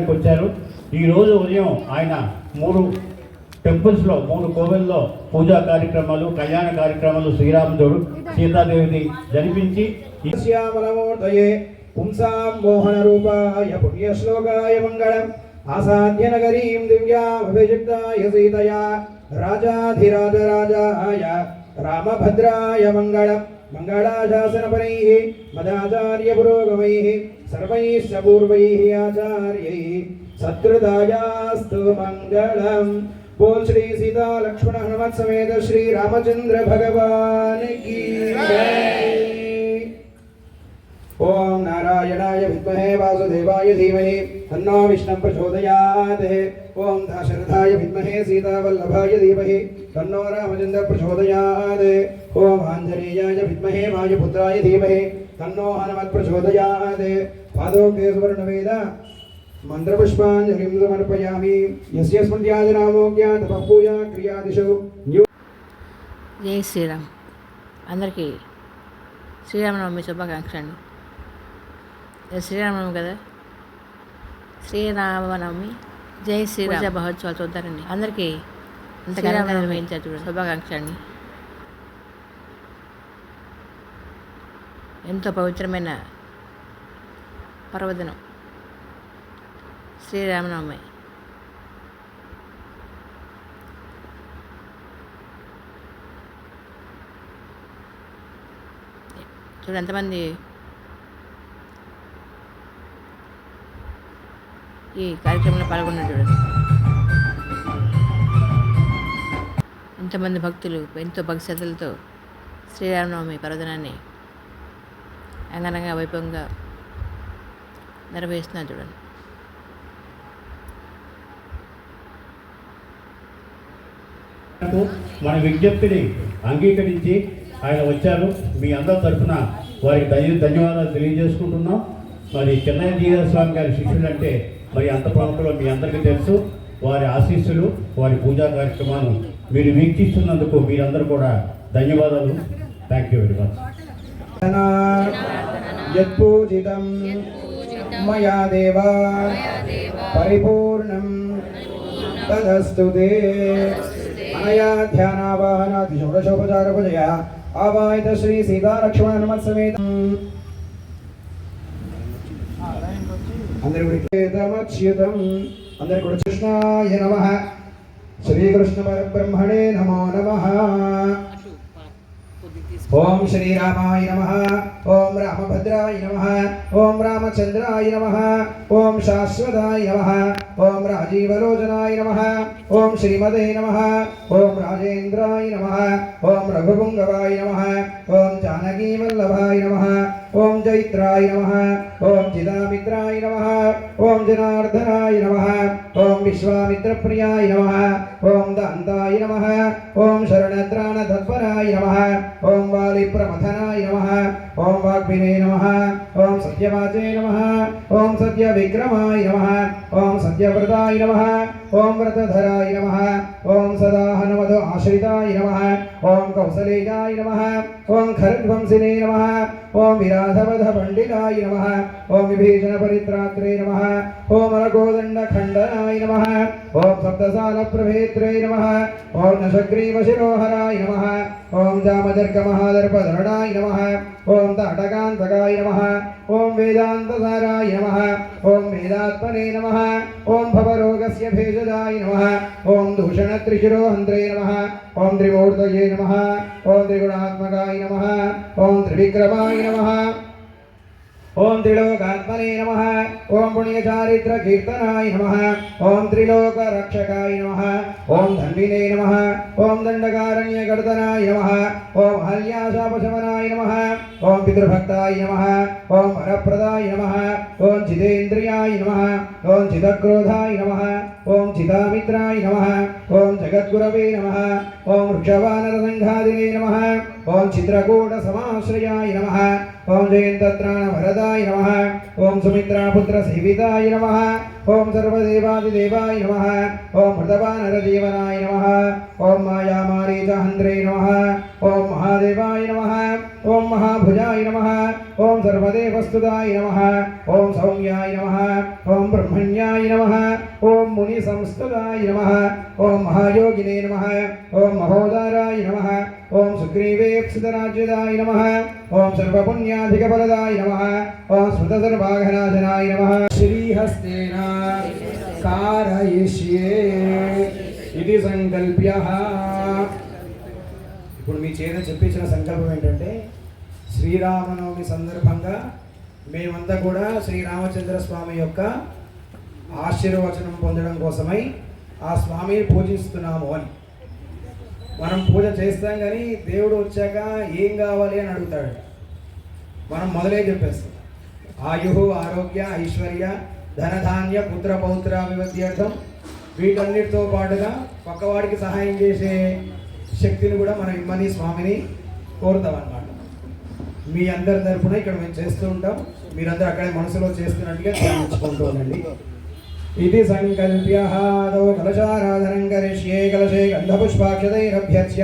దర్శించడానికి వచ్చారు. ఈరోజు ఉదయం ఆయన 3 టెంపుల్స్లో 3 కోవెల్లో పూజా కార్యక్రమాలు, కళ్యాణ కార్యక్రమాలు శ్రీరాముడు సీతాదేవిని జరిపించి పుంసాం మోహన రూపాయ పుణ్యశ్లోకాయ మంగళం ఆసాధ్య నగరీం దివ్యాభిషిక్తాయ సీతయా రాజాధిరాజరాజాయ రామభద్రాయ మంగళం మంగళాశాసనపరైః మదాచార్య పురోగమైః సర్వైశ్చ పూర్వైః ఆచార్యైః సత్కృతాయాస్తు మంగళం. बोल श्री सीता लक्ष्मण हनुमत समेत श्री रामचंद्र भगवान की जय. ओम नारायणाय विद्महे वासुदेवाय धीमहि तन्नो विष्णुः प्रचोदयात्. ओम दशरथाय विद्महे सीतावल्लभाय धीमहि तन्नो रामचन्द्रः प्रचोदयात्. ओम आञ्जनेयाय विद्महे वायुपुत्राय धीमहि तन्नो हनुमत् प्रचोदयात्. पादोके सुवर्णवेद మంత్రపుష్పాంజలిం సమర్పయామి. యస్య స్మృత్యాదినామోజ్ఞాతపూజా క్రియాదిషు. జై శ్రీరామ్. అందరికీ శ్రీరామనవమి శుభాకాంక్షలు అండి. శ్రీరామనవమి కదా, శ్రీరామనవమి జై శ్రీరామ మహోత్సవాలు చూద్దారండి. అందరికీ అంత ఘనంగా నిర్వహించారు చూడండి. శుభాకాంక్షలు అండి. ఎంతో పవిత్రమైన పర్వదినం శ్రీరామనవమి. చూడండి ఎంతమంది ఈ కార్యక్రమంలో పాల్గొన్నారు. చూడండి ఎంతమంది భక్తులు ఎంతో భక్తి శ్రద్ధలతో శ్రీరామనవమి పర్వదినాన్ని అంగరంగ వైభవంగా నిర్వహిస్తున్నారు. చూడండి మన విజ్ఞప్తిని అంగీకరించి ఆయన వచ్చారు. మీ అందరి తరఫున వారికి ధన్యవాదాలు తెలియజేసుకుంటున్నాం. మరి చెన్నయ్య జీవన స్వామి గారి శిష్యులు అంటే మరి అంత ప్రముఖులు మీ అందరికీ తెలుసు. వారి ఆశీస్సులు, వారి పూజా కార్యక్రమాలు మీరు వీక్షిస్తున్నందుకు మీరందరూ కూడా ధన్యవాదాలు. Thank you very much. యత్పూజితం మయా దేవా పరిపూర్ణం తదస్తు తే. అనయా ధ్యానావాహనాది షోడశోపచారపూజయా ఆవాహిత శ్రీ సీతా లక్ష్మణ హనుమత్ సమేత అందరి కూడా కృష్ణాయ నమః. శ్రీకృష్ణ పరబ్రహ్మణే నమో నమః. ఓం శ్రీరామాయ నమః. ఓం రామభద్రాయ నమః. ఓం రామచంద్రాయ నమః. ఓం శాశ్వతాయ నమః. ఓం రాజీవలోచనాయ నమః. ఓం శ్రీమతే నమః. ఓం రాజేంద్రాయ నమః. ఓం రఘుపుంగవాయ నమః. ఓం జానకీవల్లభాయ నమః. ఓం జైత్రాయ నమః. ఓం చిదామిత్రాయ నమః. ఓం జనార్దనాయ నమః. ఓం విశ్వామిత్రప్రియాయ నమః. ఓం దాంతాయ నమః. ఓం శరణత్రాణ తత్పరాయ నమః. ఓం వాలిప్రమథనాయ నమః. ఓం వాగ్వినే నమః. ఓం సత్యవాచే నమః. ఓం సత్యవిక్రమాయ నమః. ఓం సత్యవ్రతాయ నమః. ఓం వ్రతధరాయ నమః. ఓం సదా హనుమద్ ఆశ్రితాయ నమః. ఓం కౌసలేయాయ నమః. ఓం ఖరధ్వంసినే నమః. ఓం విరాధవధ పండితాయ నమః. ఓం విభీషణ పరిత్రాత్రే నమః. ఓం అలకోదండ ఖండనాయ నమః. ఓం సప్తసాల ప్రభేత్రే నమః. ఓం నశగ్రీవ శిరోహరాయ నమః. ఓం జామదర్గ మహాదర్పధరణాయ నమః. ఓం తాటకాంతకాయ నమః. ఓం వేదాంతసారాయ నమః. ఓం వేదాత్మనే నమః. ఓం భవరోగస్య భేషజాయ నమః. ఓం దూషణ త్రిశిరోహంత్రే నమః. ఓం త్రిమూర్తయే నమః. ఓం త్రిగుణాత్మకాయ నమః. ఓం త్రివిక్రమాయ నమః. ఓం త్రిలోకాత్మనే నమః. ఓం పుణ్యచారిత్ర కీర్తనాయ నమః. ఓం త్రిలోక రక్షకాయ నమః. ఓం ధన్వినే నమః. ఓం దండకారణ్యకర్తనాయ నమః. ఓం హల్యాశాపశమనాయ నమః. ఓం పితృభక్తాయ నమః. ఓం వరప్రదాయ నమః. ఓం చిదేంద్రియాయ నమః. ఓం చిదక్రోధాయ నమః. ఓం చిదామిత్రాయ నమః. ఓం జగద్గురవే నమః. ఓం వృక్షవానరసంఘాదినే నమః. ఓం చిత్రకూట సమాశ్రయాయ నమః. ఓం జయంతత్రాణ వరదాయ నమః. ఓం సుమిత్రాపుత్ర సేవితాయ నమః. ఓం సర్వదేవాదిదేవాయ నమః ఓం మృతవానరజీవనాయ నమః ఓం మాయామారీచహంద్రే నమః ఓం మహాదేవాయ నమః ఓం మహాభుజాయ నమః ఓం సర్వదేవస్తుతాయ నమః ఓం సౌమ్యాయ నమః ఓం బ్రహ్మణ్యాయ నమః ఓం ముని సంస్థుతాయ నమః ఓం మహాయోగినే నమః ఓం మహోదారాయ నమః ఓం సుగ్రీవేప్సితరాజ్యదాయ నమః ఓం సర్వపుణ్యాధికఫలదాయ నమః ఓం స్మృతసర్వాఘనాశనాయ నమః శ్రీహస్తేన కారయిష్యే ఇది సంకల్ప్యః. ఇప్పుడు మీ చేత చెప్పించిన సంకల్పం ఏంటంటే శ్రీరామనవమి సందర్భంగా మేమంతా కూడా శ్రీరామచంద్ర స్వామి యొక్క ఆశీర్వచనం పొందడం కోసమై ఆ స్వామిని పూజిస్తున్నాము అని. మనం పూజ చేస్తాం కానీ దేవుడు వచ్చాక ఏం కావాలి అని అడుగుతాడు. మనం మొదలే చెప్పేస్తాం ఆయు ఆరోగ్య ఐశ్వర్య ధనధాన్య పుత్ర పౌత్ర వివధ్యర్థం, వీటన్నిటితో పాటుగా పక్కవాడికి సహాయం చేసే శక్తిని కూడా మనం ఇమ్మని స్వామిని కోరుతాం అన్నమాట. మీ అందరి తరఫున ఇక్కడ మేము చేస్తూ ఉంటాం, మీరందరూ అక్కడే మనసులో చేస్తున్నట్టుగా ధ్యానించుకుంటూ ఉండండి. ఇది సంకల్ప్యహాదో కలశారాధనం కరిష్యే కలశే గంధపుష్పాక్షతైరభ్యర్చ్య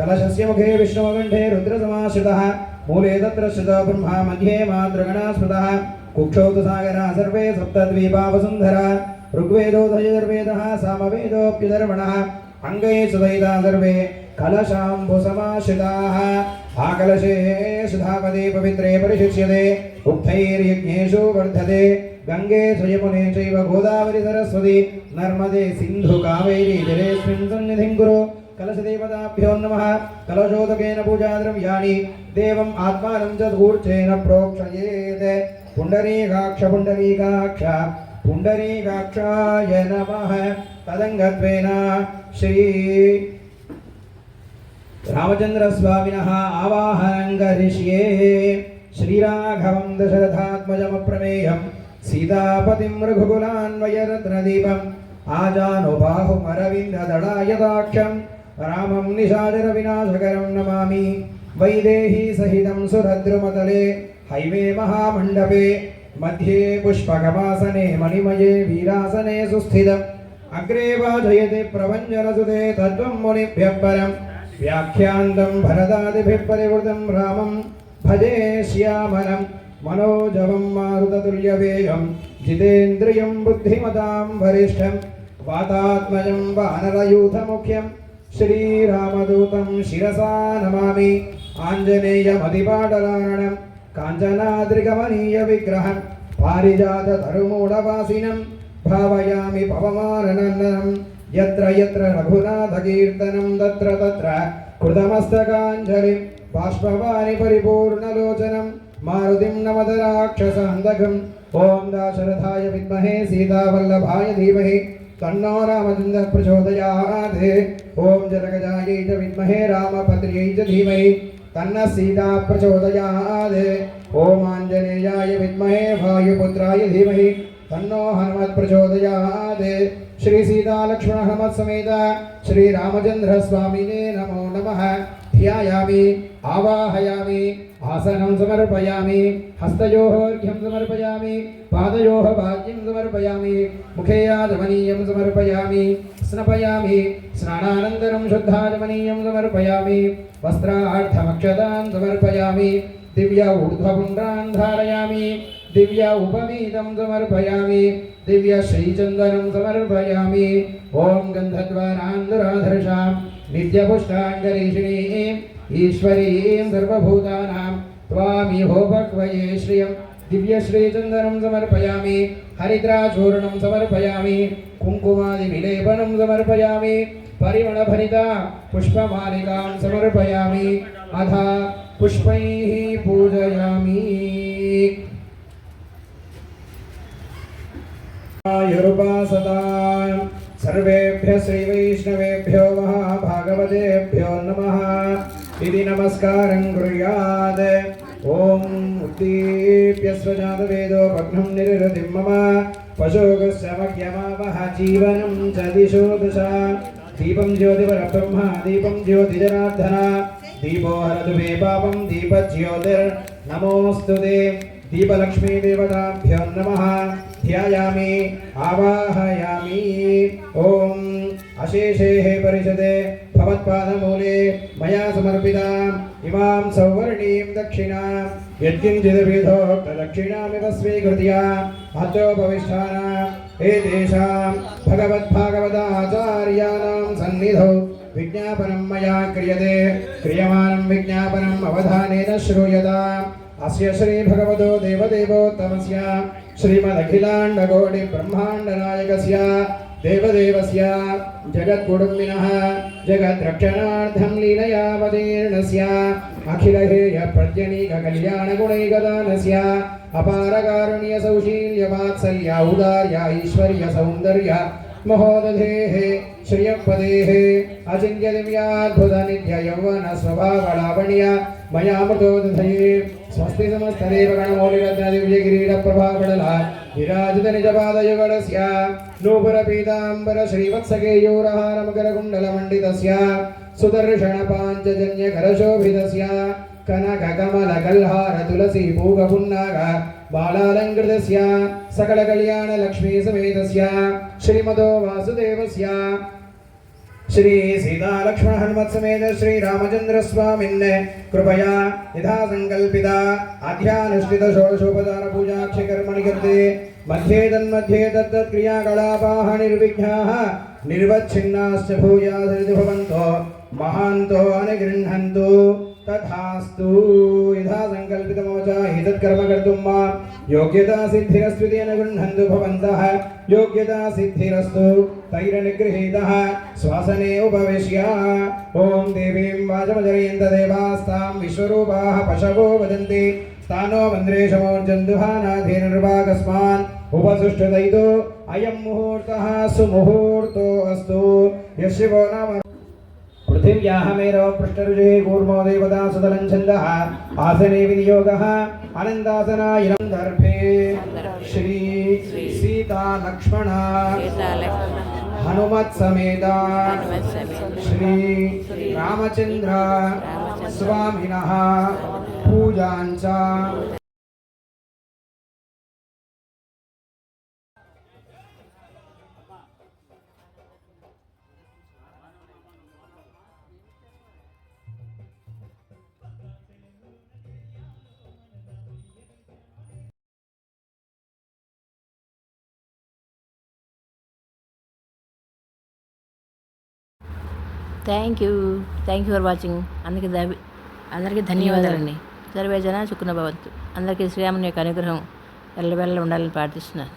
కలశస్య ముఖే విష్ణుకంఠే రుద్రసమాశ్రితః మూలే తత్ర శ్రుతో బ్రహ్మ మధ్యే మాతృగణా స్మృతః కుక్షౌ తు సాగరా సర్వే సప్తద్వీపా వసుంధరా ఋగ్వేదోదయర్వేదः సామవేదోऽప్యుదర్వణः అంగై సుదైతా సర్వే కలశాంబుసమాశ్రితాः ఆకలశే సుధాపదే పవిత్రే పరిశిష్యతే ఉక్తైర్యజ్ఞేషు వర్ధతే గంగే యమునే చైవ గోదావరి సరస్వతి నర్మదే సింధు కావేరీ జలేస్మిన్ సన్నిధిం కురు కలశదేవతాభ్యో నమః. కలశోదకేన పూజాద్రవ్యాణి దేవం ఆత్మానం చ ధూర్చేన ప్రోక్షయేత్. పుండరీకాక్ష పుండరీకాక్ష పుండరీకాక్షాయ నమః. తదంగత్వేన శ్రీ రామచంద్ర స్వామినః ఆవాహనం కరిష్యే. శ్రీరాఘవం దశరథాత్మజమప్రమేయం సీతాపతిం రఘుకులాన్వయరత్నదీపం ఆజానుబాహుమరవిందదళాయదాక్షం రామం నిశాచర వినాశకరం నమామి. వైదేహీ సహితం సురద్రుమతలే హైవే మహామండపే మధ్యే పుష్పకమాసనే మణిమయే వీరాసనే సుస్థితం అగ్రే వాజయతే ప్రవంజనసుతే తత్వం మునిభ్యః పరం వ్యాఖ్యాంతం భరదాదిభిః పరివృతం రామం భజే శ్యామలం మనోజవం మారుతతుల్యవేగం జితేంద్రియం బుద్ధిమతాం వరిష్టం వాతాత్మజం వానరయూథముఖ్యం శ్రీరామదూతం శిరసా నమామి. ఆంజనేయమతిపాటలారణం కాంచనాద్రికమనీయ విగ్రహం పారిజాతతరుమూఢవాసినం భావయామి పవమాననందనం. యత్ర యత్ర రఘునాథకీర్తనం తత్ర తత్ర కృతమస్తకాంజలిం బాష్పవాని పరిపూర్ణలోచనం మారుతిం నమద రాక్షసాంతకం. ఓం దాశరథాయ విద్మహే సీతావల్లభాయ ధీమహి తన్నో రామచంద్ర ప్రచోదయాత్. ఓం జనకజాయై చ విద్మహే రామభద్ర్యై చ ధీమహి తన్న సీతా ప్రచోదయాత్. ఓం ఆంజనేయాయ విద్మహే వాయుపుత్రాయ ధీమహి తన్నో హనుమత్ ప్రచోదయాత్. శ్రీ సీతా లక్ష్మణ హనుమత్ సమేత శ్రీ రామచంద్ర స్వామినే నమో నమః. ధ్యాయామి ఆవాహయామి ఆసనం సమర్పయామి హస్తయోః అర్ఘ్యం సమర్పయామి పాదయోః భాగ్యం సమర్పయామి ముఖే ఆచమనీయం సమర్పయామి స్నపయామి స్నానానంతరం శుద్ధాచమనీయం సమర్పయామి వస్త్రార్థమక్షతాన్ సమర్పయామి దివ్య ఊర్ధ్వపుండ్రాన్ ధారయామి దివ్య ఉపవీతం సమర్పయామి దివ్య శ్రీచందనం సమర్పయామి. ఓం గంధద్వారాంధురాధర్షాం నిత్యపుష్టాంగరీషిణీం ఈశ్వరీం సర్వభూతానాం త్వామిహోపక్వయే శ్రియం దివ్య శ్రీచందనం సమర్పయామి హరిద్రాచూర్ణం సమర్పయామి కుంకుమాది విలేపనం సమర్పయామి పరిమళభరిత పుష్పమాలికాం సమర్పయామి అథ పుష్పైః పూజయామి. ఆయుర్వాసతాం సర్వేభ్యః శ్రీవైష్ణవేభ్యో మహాభాగవతేభ్యో నమః. ఇది నమస్కారం కుర్యాత్. ఓం ఉద్దీప్య స్వజాతవేదో భగ్నం నిరృతిం మమ పశోగస్య మధ్యమావహ జీవనం చ దిశో దశ. దీపం జ్యోతిపరబ్రహ్మ దీపం జ్యోతిజనార్దన దీపో హరతు మే పాపం దీపజ్యోతిర్నమోऽస్తు తే. दीपलक्ष्मी देवताभ्यो नमः ध्यायामि आवाहयामि ॐ अशेषेः परिषदे भवत्पादमूले मया समर्पिता इमां सौवर्णीं दक्षिणां यत्किञ्चिदभिधोक्तदक्षिणामिव स्वीकृत्य अत्रोपविष्टाना एतेषां भगवद्भागवताचार्याणां सन्निधौ विज्ञापनं मया क्रियते क्रियमाणं विज्ञापनम् अवधानेन श्रूयताम् अस्य श्री भगवतो देवदेवोत्तमस्य श्रीमदखिलाण्डकोटिब्रह्माण्डनायकस्य देवदेवस्य जगत्कुटुम्बिनः जगद्रक्षणार्थं लीलयावतीर्णस्य अखिलहेयप्रत्यनीककल्याणगुणैकदानस्य अपारकारुण्यसौशील्यवात्सल्य औदार्य ऐश्वर्यसौन्दर्य महोदधेः श्रियपदेः अचिन्त्यदिव्याद्भुतनित्ययौवनस्वभावलावण्य मयामृतोदधये स्वस्ति समस्तदेवगणमौलिरत्नदिव्यकिरीटप्रभावडला विराजितनिजपादयुगलस्य नूपुरपीताम्बर श्रीवत्सकेयूरहारमकरकुण्डलमण्डितस्य सुदर्शनपाञ्चजन्यकरशोभितस्य कनककमलकल्हार तुलसी पूगपुन्नाग बालालङ्कृतस्य सकलकल्याणलक्ष्मीसमेतस्य श्रीमदो वासुदेवस्य श्री सीता लक्ष्मण हनुमत समेत श्री रामचंद्र स्वामिन् कृपया यथा संकल्पिता आध्यानुष्ठित षोडशोपचार पूजाक्षि कर्मणि कृते मध्ये तन्मध्ये तत्तत् क्रियाकलापाः निर्विघ्नाः निर्वच्छिन्नाश्च भूयासरिति भवन्तो महान्तो अनुगृह्णन्तु तथास्तु यथा संकल्पितमवचाहि तत्कर्म कर्तुं मा योग्यता सिद्धिरस्त्विति अनुगृह्णन्तु भवन्तः योग्यता सिद्धिरस्तु तैरनुगृहीतः श्वासने उपविश्य ॐ देवीं वाचमजरयन्त देवास्तां विश्वरूपाः पशवो वदन्ति तानो मन्द्रेशमोर्जन्तुहानाधीनर्वाकस्मान् उपसुष्ठुतैतो अयं मुहूर्तः सुमुहूर्तो अस्तु यशिवो नाम पृथिव्याः मेरो पृष्ठरुचिः कूर्मो देवता सुतलं छन्दः आसने विनियोगः अनन्दासनायनं दर्भे श्री सीता लक्ष्मण हनुमत् समेत श्री रामचंद्र स्वामिनः पूजाञ्च థ్యాంక్ యూ ఫర్ వాచింగ్. అందరికీ ధన్యవాదాలండి. సర్వే జన సుఖినో భవంతు. అందరికీ శ్రీరాముని యొక్క అనుగ్రహం ఎల్లవెల్ల ఉండాలని ప్రార్థిస్తున్నాను.